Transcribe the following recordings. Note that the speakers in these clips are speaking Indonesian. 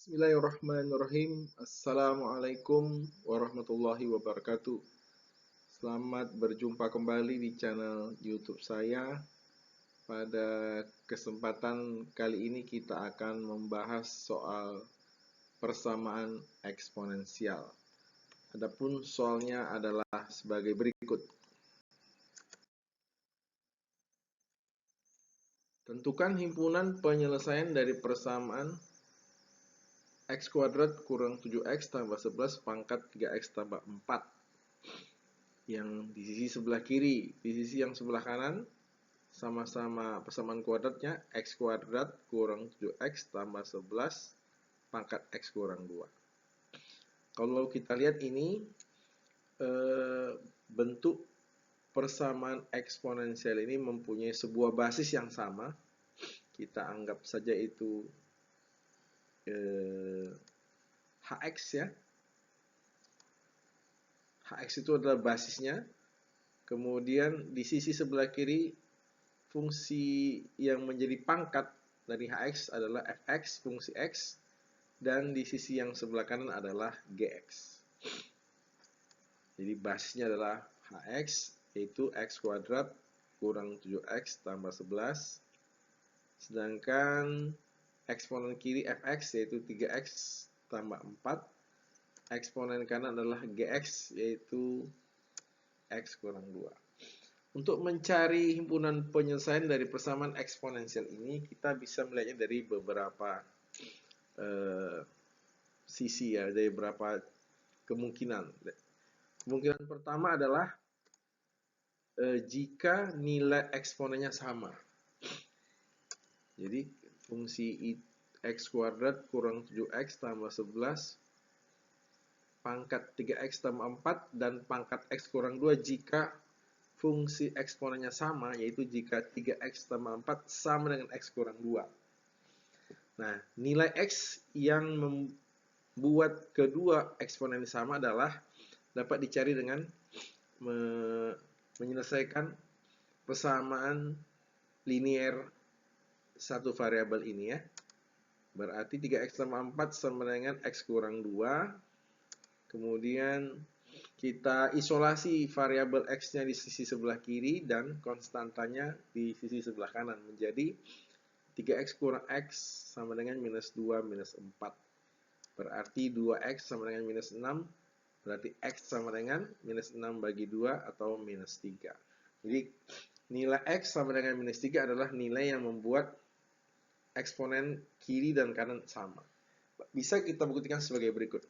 Bismillahirrahmanirrahim. Assalamualaikum warahmatullahi wabarakatuh. Selamat berjumpa kembali di channel YouTube saya. Pada kesempatan kali ini kita akan membahas soal persamaan eksponensial. Adapun soalnya adalah sebagai berikut. Tentukan himpunan penyelesaian dari persamaan x kuadrat kurang 7x tambah 11 pangkat 3x tambah 4 yang di sisi sebelah kiri. Di sisi yang sebelah kanan sama-sama persamaan kuadratnya x kuadrat kurang 7x tambah 11 pangkat x kurang 2. Kalau kita lihat ini bentuk persamaan eksponensial ini mempunyai sebuah basis yang sama. Kita anggap saja itu hx ya. Hx itu adalah basisnya. Kemudian di sisi sebelah kiri fungsi yang menjadi pangkat dari hx adalah fx, fungsi x, dan di sisi yang sebelah kanan adalah gx. Jadi basisnya adalah hx, yaitu x kuadrat kurang 7x tambah 11. Sedangkan eksponen kiri fx yaitu 3x tambah 4. Eksponen kanan adalah gx yaitu x kurang 2. Untuk mencari himpunan penyelesaian dari persamaan eksponensial ini, kita bisa melihatnya dari beberapa sisi ya, dari beberapa kemungkinan. Kemungkinan pertama adalah jika nilai eksponennya sama. Jadi fungsi x kuadrat kurang 7x tambah 11 pangkat 3x tambah 4 dan pangkat x kurang 2 jika fungsi eksponennya sama, yaitu jika 3x tambah 4 sama dengan x kurang 2. Nah, nilai x yang membuat kedua eksponen sama adalah dapat dicari dengan menyelesaikan persamaan linear satu variabel ini ya. Berarti 3x tambah 4 sama dengan x kurang 2. Kemudian kita isolasi variabel x-nya di sisi sebelah kiri dan konstantanya di sisi sebelah kanan menjadi 3x kurang x sama dengan minus 2 minus 4. Berarti 2x sama dengan minus 6. Berarti x sama dengan minus 6 bagi 2 atau minus 3. Jadi nilai x sama dengan minus 3 adalah nilai yang membuat eksponen kiri dan kanan sama. Bisa kita buktikan sebagai berikut.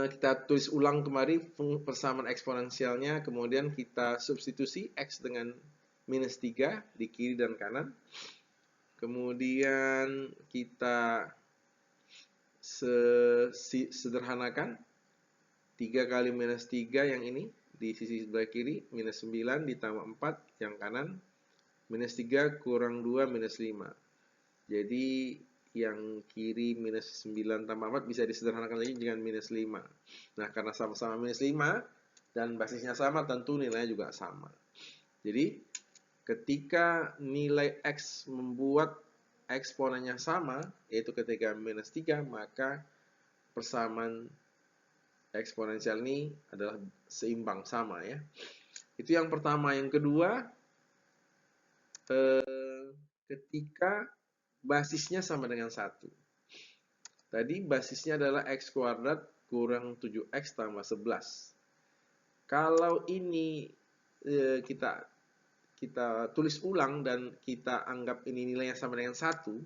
Kita tulis ulang kembali persamaan eksponensialnya, kemudian kita substitusi x dengan minus 3 di kiri dan kanan. Kemudian kita sederhanakan 3 kali minus 3 yang ini di sisi sebelah kiri, minus 9 ditambah 4 yang kanan, minus 3 kurang 2 minus 5. Jadi yang kiri minus 9 tambah 4 bisa disederhanakan lagi dengan minus 5. Nah, karena sama-sama minus 5 dan basisnya sama, tentu nilainya juga sama. Jadi, ketika nilai x membuat eksponennya sama, yaitu ketika minus 3, maka persamaan eksponensial ini adalah seimbang, sama ya. Itu yang pertama. Yang kedua, ketika basisnya sama dengan 1. Tadi basisnya adalah x kuadrat kurang 7x tambah 11. Kalau ini kita tulis ulang dan kita anggap ini nilainya sama dengan 1,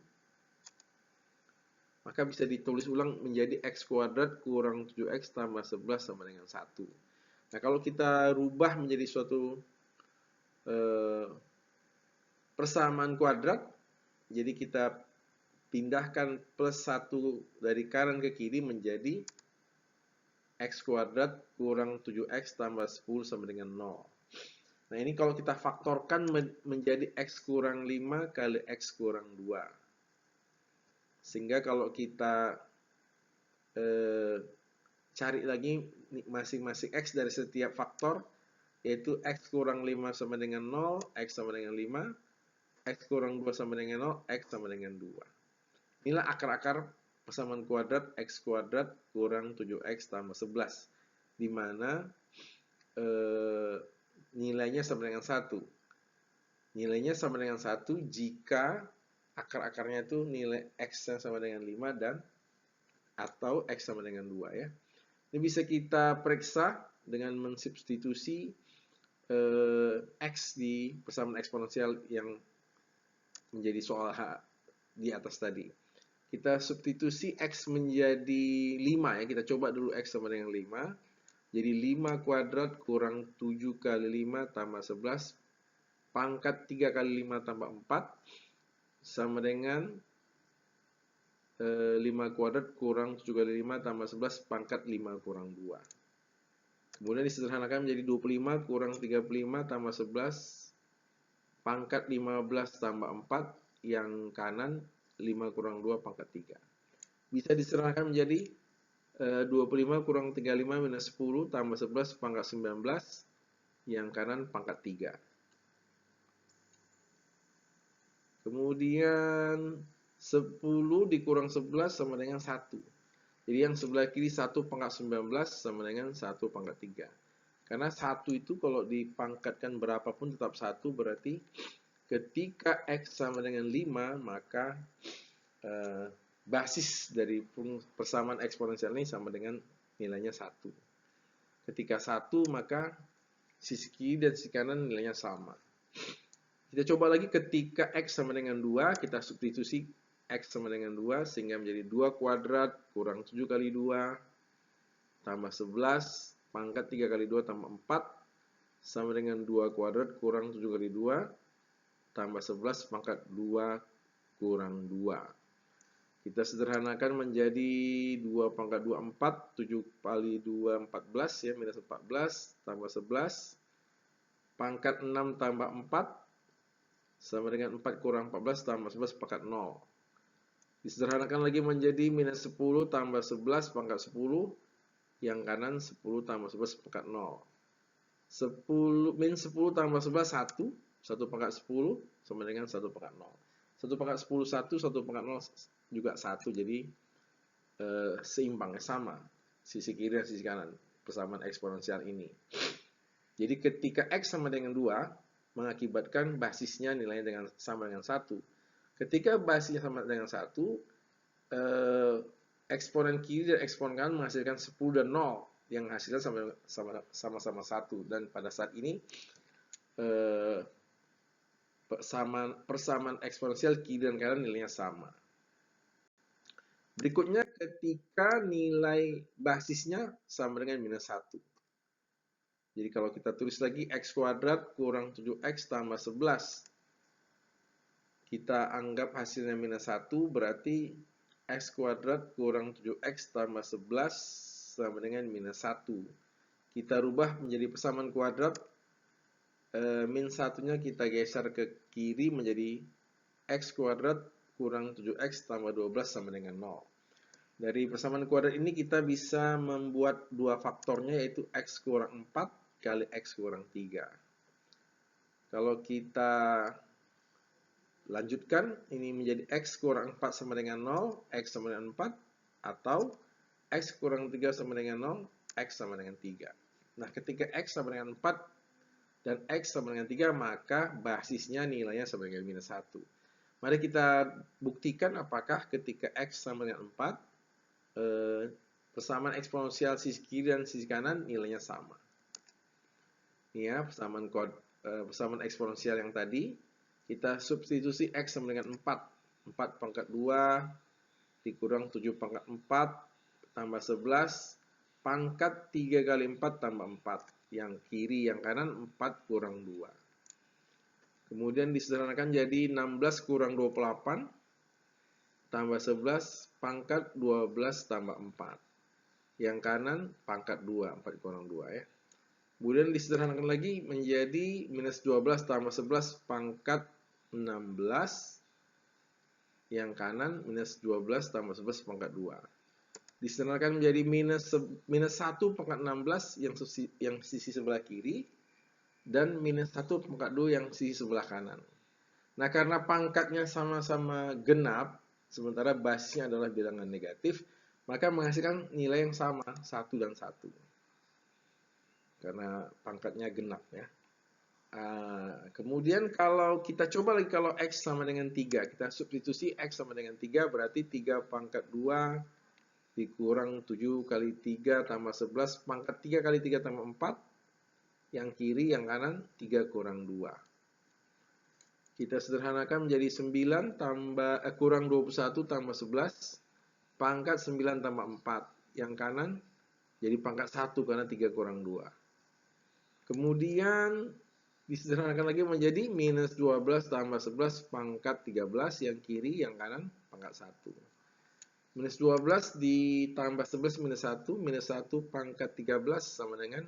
maka bisa ditulis ulang menjadi x kuadrat kurang 7x tambah 11 sama dengan 1. Nah, kalau kita rubah menjadi suatu persamaan kuadrat, jadi kita pindahkan plus 1 dari kanan ke kiri menjadi x kuadrat kurang 7x tambah 10 sama dengan 0. Nah, ini kalau kita faktorkan menjadi x kurang 5 kali x kurang 2. Sehingga kalau kita cari lagi masing-masing x dari setiap faktor, yaitu x kurang 5 sama dengan 0, x sama dengan 5, X kurang 2 sama dengan 0, X sama dengan 2. Inilah akar-akar persamaan kuadrat X kuadrat kurang 7X tambah 11. Di mana nilainya sama dengan 1. Nilainya sama dengan 1 jika akar-akarnya itu nilai X yang sama dengan 5 dan atau X sama dengan 2 ya. Ini bisa kita periksa dengan mensubstitusi X di persamaan eksponensial yang menjadi soal di atas tadi. Kita substitusi X menjadi 5 ya. Kita coba dulu X sama dengan 5. Jadi 5 kuadrat kurang 7 kali 5 tambah 11 pangkat 3 kali 5 tambah 4 sama dengan 5 kuadrat kurang 7 kali 5 tambah 11 pangkat 5 kurang 2. Kemudian disederhanakan menjadi 25 kurang 35 tambah 11 pangkat 15 tambah 4 yang kanan 5 kurang 2 pangkat 3. Bisa disederhanakan menjadi 25 kurang 35 minus 10 tambah 11 pangkat 19 yang kanan pangkat 3. Kemudian 10 dikurang 11 sama dengan 1. Jadi yang sebelah kiri 1 pangkat 19 sama dengan 1 pangkat 3. Karena 1 itu kalau dipangkatkan berapapun tetap 1, berarti ketika X sama dengan 5, maka basis dari persamaan eksponensial ini sama dengan nilainya 1. Ketika 1, maka sisi kiri dan sisi kanan nilainya sama. Kita coba lagi ketika X sama dengan 2, kita substitusi X sama dengan 2, sehingga menjadi 2 kuadrat kurang 7 kali 2, tambah 11, pangkat 3 kali 2 tambah 4, sama dengan 2 kuadrat kurang 7 kali 2, tambah 11, pangkat 2 kurang 2. Kita sederhanakan menjadi 2 pangkat 2, 4, 7 kali 2, 14, ya, minus 14, tambah 11, pangkat 6 tambah 4, sama dengan 4 kurang 14 tambah 11 pangkat 0. Disederhanakan lagi menjadi minus 10 tambah 11 pangkat 10, yang kanan 10 tambah 11 pangkat 0. 10 tambah 11 1, 1 pangkat 10 sama dengan 1 pangkat 0. 1 pangkat 10 1, 1 pangkat 0 juga 1, jadi seimbang, sama sisi kiri dan sisi kanan persamaan eksponensial ini. Jadi ketika X sama dengan 2, mengakibatkan basisnya nilainya sama dengan 1. Ketika basisnya sama dengan 1, eksponen kiri dan eksponen kanan menghasilkan 10 dan 0, yang hasilnya sama-sama 1. Dan pada saat ini persamaan eksponensial kiri dan kanan nilainya sama. Berikutnya ketika nilai basisnya sama dengan minus 1. Jadi kalau kita tulis lagi X kuadrat kurang 7X tambah 11. Kita anggap hasilnya minus 1, berarti X kuadrat kurang 7X tambah 11 sama dengan minus 1. Kita rubah menjadi persamaan kuadrat. Min 1-nya kita geser ke kiri menjadi X kuadrat kurang 7X tambah 12 sama dengan 0. Dari persamaan kuadrat ini kita bisa membuat dua faktornya, yaitu X kurang 4 kali X kurang 3. Kalau kita lanjutkan, ini menjadi X kurang 4 sama dengan 0, X sama dengan 4, atau X kurang 3 sama dengan 0, X sama dengan 3. Nah, ketika X sama dengan 4 dan X sama dengan 3, maka basisnya nilainya sama dengan minus 1. Mari kita buktikan apakah ketika X sama dengan 4, persamaan eksponensial sisi kiri dan sisi kanan nilainya sama. Ini ya, persamaan eksponensial yang tadi. Kita substitusi X sama dengan 4. 4 pangkat 2 dikurang 7 pangkat 4 tambah 11 pangkat 3 kali 4 tambah 4. Yang kiri, yang kanan 4 kurang 2. Kemudian disederhanakan jadi 16 kurang 28 tambah 11 pangkat 12 tambah 4. Yang kanan pangkat 2, 4 kurang 2 ya. Kemudian disederhanakan lagi menjadi minus 12 tambah 11 pangkat 16. Yang kanan minus 12 tambah 11 pangkat 2. Disederhanakan menjadi minus 1 pangkat 16 yang sisi sebelah kiri. Dan minus 1 pangkat 2 yang sisi sebelah kanan. Nah, karena pangkatnya sama-sama genap, sementara basisnya adalah bilangan negatif, maka menghasilkan nilai yang sama, 1 dan 1. Karena pangkatnya genap ya. Kemudian kalau kita coba lagi kalau X sama dengan 3, kita substitusi X sama dengan 3, berarti 3 pangkat 2 dikurang 7 kali 3 tambah 11, pangkat 3 kali 3 tambah 4, yang kiri, yang kanan 3 kurang 2. Kita sederhanakan menjadi 9 kurang 21 tambah 11, pangkat 9 tambah 4, yang kanan jadi pangkat 1 karena 3 kurang 2. Kemudian disederhanakan lagi menjadi minus 12 tambah 11 pangkat 13, yang kiri, yang kanan pangkat 1. Minus 12 ditambah 11 minus 1, minus 1 pangkat 13 sama dengan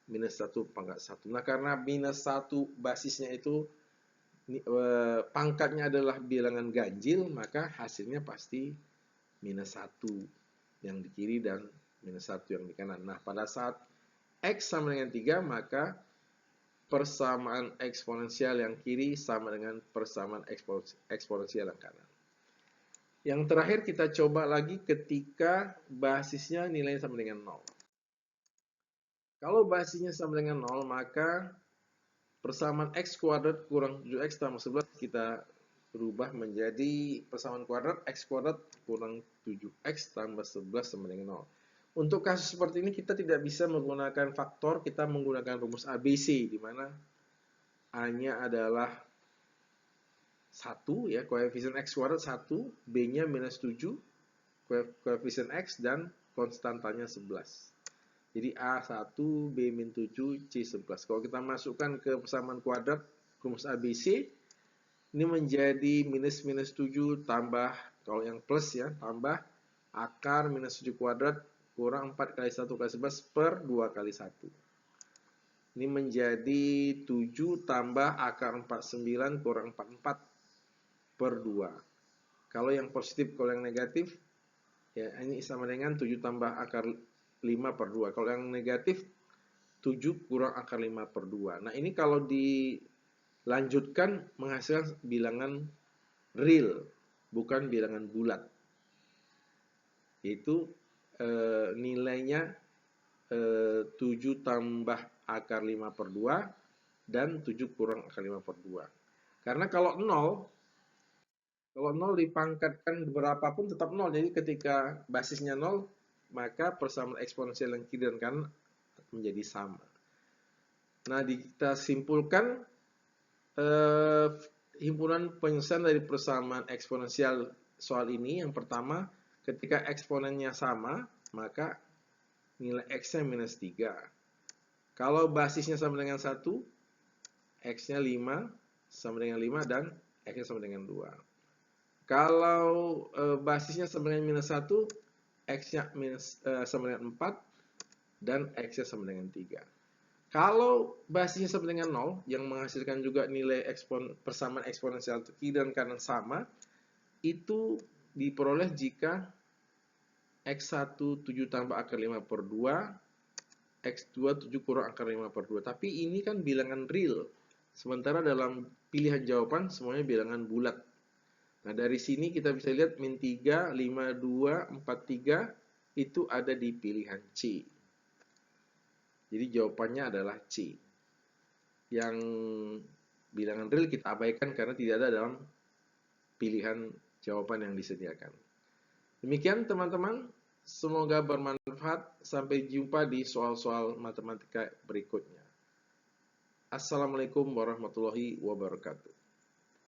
minus 1 pangkat 1. Nah, karena minus 1 basisnya itu pangkatnya adalah bilangan ganjil, maka hasilnya pasti minus 1 yang di kiri dan minus 1 yang di kanan. Nah, pada saat X sama dengan 3, maka persamaan eksponensial yang kiri sama dengan persamaan eksponensial yang kanan. Yang terakhir kita coba lagi ketika basisnya nilainya sama dengan 0. Kalau basisnya sama dengan 0, maka persamaan X kuadrat kurang 7X tambah 11 kita berubah menjadi persamaan kuadrat X kuadrat kurang 7X tambah 11 sama dengan 0. Untuk kasus seperti ini kita tidak bisa menggunakan faktor, kita menggunakan rumus ABC, di mana A-nya adalah 1, ya, koefisien X kuadrat 1, B-nya minus 7, koefisien X, dan konstantanya 11. Jadi A1, B min 7, C 11. Kalau kita masukkan ke persamaan kuadrat rumus ABC, ini menjadi minus 7 tambah, kalau yang plus ya, tambah akar minus 7 kuadrat kurang 4 kali 1 kali 11 per 2 kali 1. Ini menjadi 7 tambah akar 49 kurang 44 per 2. Kalau yang positif, kalau yang negatif, ya ini sama dengan 7 tambah akar 5 per 2. Kalau yang negatif, 7 kurang akar 5 per 2. Nah, ini kalau dilanjutkan menghasilkan bilangan real, bukan bilangan bulat. Yaitu nilainya 7 tambah akar 5 per 2 dan 7 kurang akar 5 per 2. Karena kalau 0 dipangkatkan berapapun tetap 0. Jadi ketika basisnya 0, maka persamaan eksponensial yang kiri dan kanan menjadi sama. Nah, kita simpulkan himpunan penyelesaian dari persamaan eksponensial soal ini. Yang pertama, ketika eksponennya sama, maka nilai X-nya minus 3. Kalau basisnya sama dengan 1, X-nya 5, sama dengan 5, dan X-nya sama dengan 2. Kalau basisnya sama dengan minus 1, X-nya sama dengan 4, dan X-nya sama dengan 3. Kalau basisnya sama dengan 0, yang menghasilkan juga nilai persamaan eksponensial kiri dan kanan sama, itu diperoleh jika X1 7 tambah akar 5 per 2, X2 7 kurang akar 5 per 2. Tapi ini kan bilangan real. Sementara dalam pilihan jawaban semuanya bilangan bulat. Nah, dari sini kita bisa lihat min 3, 5, 2, 4, 3 itu ada di pilihan C. Jadi jawabannya adalah C. Yang bilangan real kita abaikan karena tidak ada dalam pilihan jawaban yang disediakan. Demikian teman-teman, semoga bermanfaat. Sampai jumpa di soal-soal matematika berikutnya. Assalamualaikum warahmatullahi wabarakatuh.